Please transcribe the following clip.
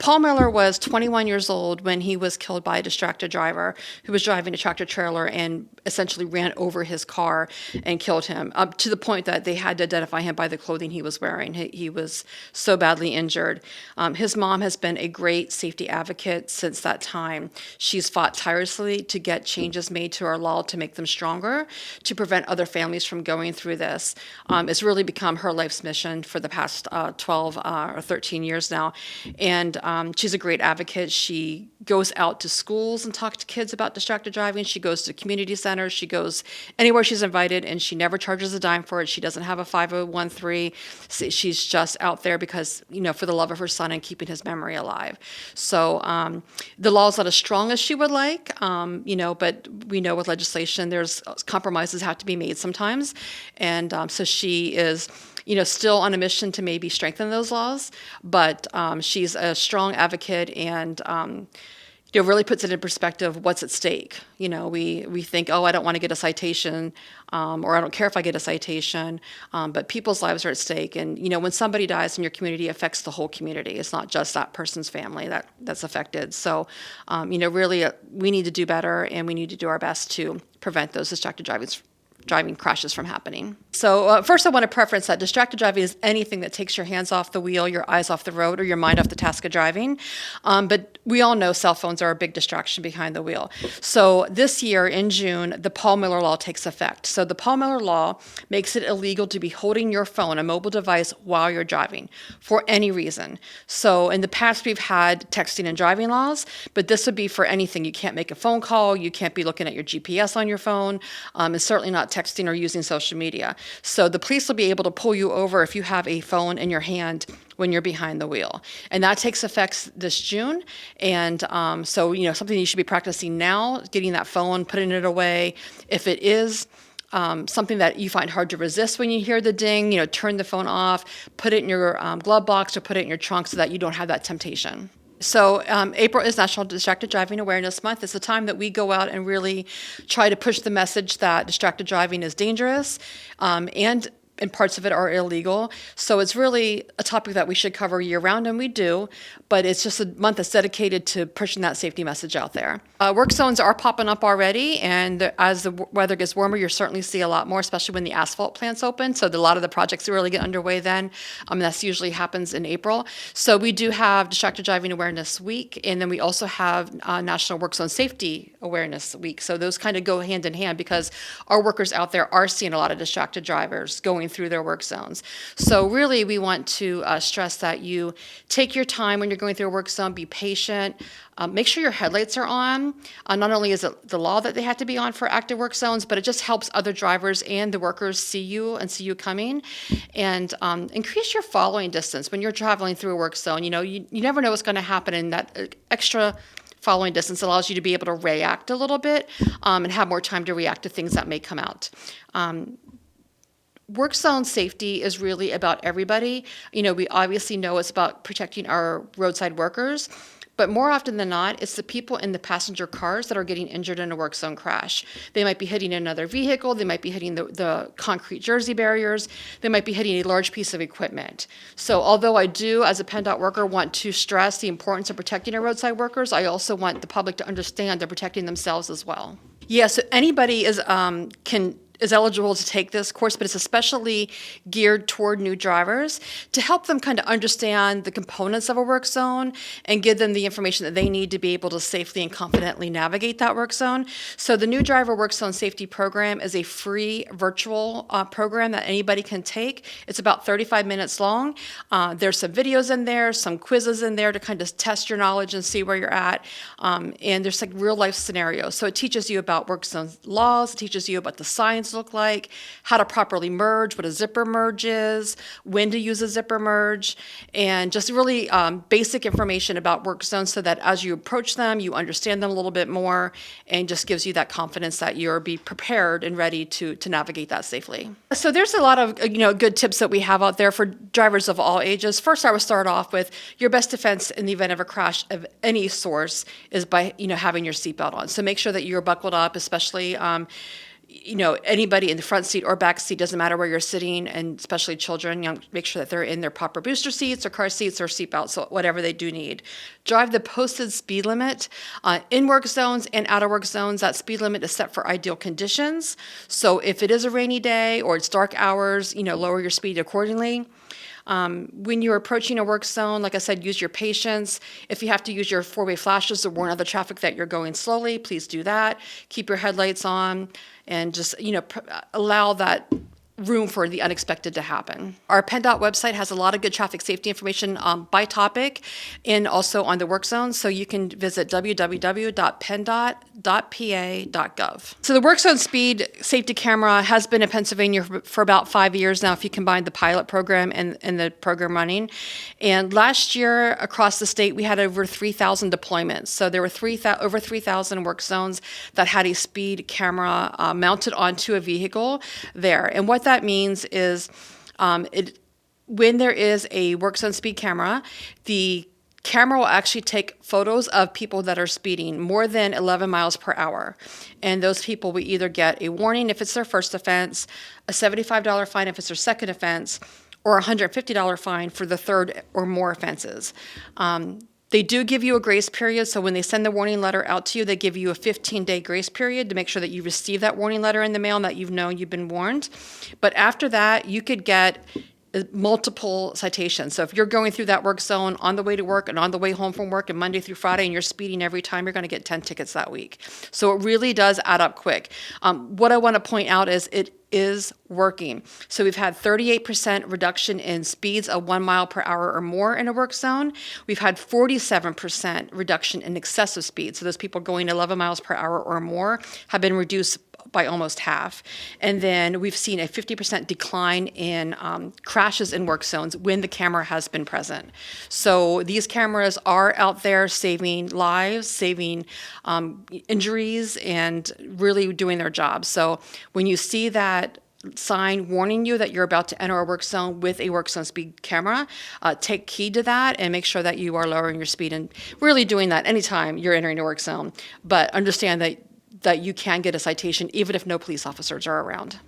Paul Miller was 21 years old when he was killed by a distracted driver who was driving a tractor trailer and essentially ran over his car and killed him, up to the point that they had to identify him by the clothing he was wearing. He was so badly injured. His mom has been a great safety advocate since that time. She's fought tirelessly to get changes made to our law to make them stronger, to prevent other families from going through this. It's really become her life's mission for the past 12 or 13 years now. And she's a great advocate. She goes out to schools and talks to kids about distracted driving. She goes to community centers. She goes anywhere she's invited, and she never charges a dime for it. She doesn't have a 501(c)(3). She's just out there because, for the love of her son and keeping his memory alive. So the law is not as strong as she would like, but we know with legislation, there's compromises have to be made sometimes. And so she is still on a mission to maybe strengthen those laws, but she's a strong advocate and really puts it in perspective what's at stake. We think, I don't want to get a citation, or I don't care if I get a citation, but people's lives are at stake. And, when somebody dies in your community, it affects the whole community. It's not just that person's family that's affected. So, really, we need to do better, and we need to do our best to prevent those distracted driving crashes from happening. So first I want to preference that distracted driving is anything that takes your hands off the wheel, your eyes off the road, or your mind off the task of driving. But we all know cell phones are a big distraction behind the wheel. So this year in June, the Paul Miller Law takes effect. So the Paul Miller Law makes it illegal to be holding your phone, a mobile device, while you're driving for any reason. So in the past we've had texting and driving laws, but this would be for anything. You can't make a phone call, you can't be looking at your GPS on your phone, and certainly not texting or using social media. So the police will be able to pull you over if you have a phone in your hand when you're behind the wheel. And that takes effect this June. And so, something you should be practicing now, getting that phone, putting it away. If it is something that you find hard to resist when you hear the ding, turn the phone off, put it in your glove box or put it in your trunk so that you don't have that temptation. So April is National Distracted Driving Awareness Month. It's a time that we go out and really try to push the message that distracted driving is dangerous and parts of it are illegal. So it's really a topic that we should cover year-round, and we do, but it's just a month that's dedicated to pushing that safety message out there. Work zones are popping up already, and as the weather gets warmer, you'll certainly see a lot more, especially when the asphalt plants open. So a lot of the projects really get underway then. That usually happens in April. So we do have Distracted Driving Awareness Week, and then we also have National Work Zone Safety Awareness Week. So those kind of go hand in hand because our workers out there are seeing a lot of distracted drivers going through their work zones. So really, we want to stress that you take your time when you're going through a work zone, be patient, make sure your headlights are on. Not only is it the law that they have to be on for active work zones, but it just helps other drivers and the workers see you and see you coming. And increase your following distance when you're traveling through a work zone. You never know what's going to happen, and that extra following distance allows you to be able to react a little bit and have more time to react to things that may come out. Work zone safety is really about everybody. We obviously know it's about protecting our roadside workers, but more often than not, it's the people in the passenger cars that are getting injured in a work zone crash. They might be hitting another vehicle, they might be hitting the concrete jersey barriers, they might be hitting a large piece of equipment. So although I do, as a PennDot worker, want to stress the importance of protecting our roadside workers, I also want the public to understand they're protecting themselves as well. Yeah, so anybody is eligible to take this course, but it's especially geared toward new drivers to help them kind of understand the components of a work zone and give them the information that they need to be able to safely and confidently navigate that work zone. So the New Driver Work Zone Safety Program is a free virtual program that anybody can take. It's about 35 minutes long. There's some videos in there, some quizzes in there to kind of test your knowledge and see where you're at. And there's like real life scenarios. So it teaches you about work zone laws, it teaches you about the science look like, how to properly merge, what a zipper merge is, when to use a zipper merge, and just really basic information about work zones so that as you approach them, you understand them a little bit more, and just gives you that confidence that you'll be prepared and ready to navigate that safely. So there's a lot of good tips that we have out there for drivers of all ages. First, I would start off with your best defense in the event of a crash of any source is by having your seatbelt on. So make sure that you're buckled up, especially anybody in the front seat or back seat, doesn't matter where you're sitting, and especially children, make sure that they're in their proper booster seats or car seats or seatbelts, so whatever they do need. Drive the posted speed limit in work zones and out of work zones. That speed limit is set for ideal conditions. So if it is a rainy day or it's dark hours, lower your speed accordingly. When you're approaching a work zone, like I said, use your patience. If you have to use your four-way flashes to warn other traffic that you're going slowly, please do that. Keep your headlights on and just, allow that room for the unexpected to happen. Our PennDot website has a lot of good traffic safety information by topic and also on the work zone. So you can visit www.penndot.pa.gov. So the work zone speed safety camera has been in Pennsylvania for about 5 years now, if you combine the pilot program and the program running. And last year across the state, we had over 3,000 deployments. So there were over 3,000 work zones that had a speed camera mounted onto a vehicle there. And what that means is when there is a work zone speed camera, the camera will actually take photos of people that are speeding more than 11 miles per hour. And those people will either get a warning if it's their first offense, a $75 fine if it's their second offense, or a $150 fine for the third or more offenses. They do give you a grace period, so when they send the warning letter out to you, they give you a 15-day grace period to make sure that you receive that warning letter in the mail and that you've known you've been warned. But after that, you could get multiple citations. So if you're going through that work zone on the way to work and on the way home from work and Monday through Friday and you're speeding every time, you're going to get 10 tickets that week. So it really does add up quick. What I want to point out is it is working. So we've had 38% reduction in speeds of 1 mile per hour or more in a work zone. We've had 47% reduction in excessive speed. So those people going 11 miles per hour or more have been reduced by almost half. And then we've seen a 50% decline in crashes in work zones when the camera has been present. So these cameras are out there saving lives, saving injuries, and really doing their job. So when you see that sign warning you that you're about to enter a work zone with a work zone speed camera, take heed to that and make sure that you are lowering your speed, and really doing that anytime you're entering a work zone. But understand that you can get a citation even if no police officers are around.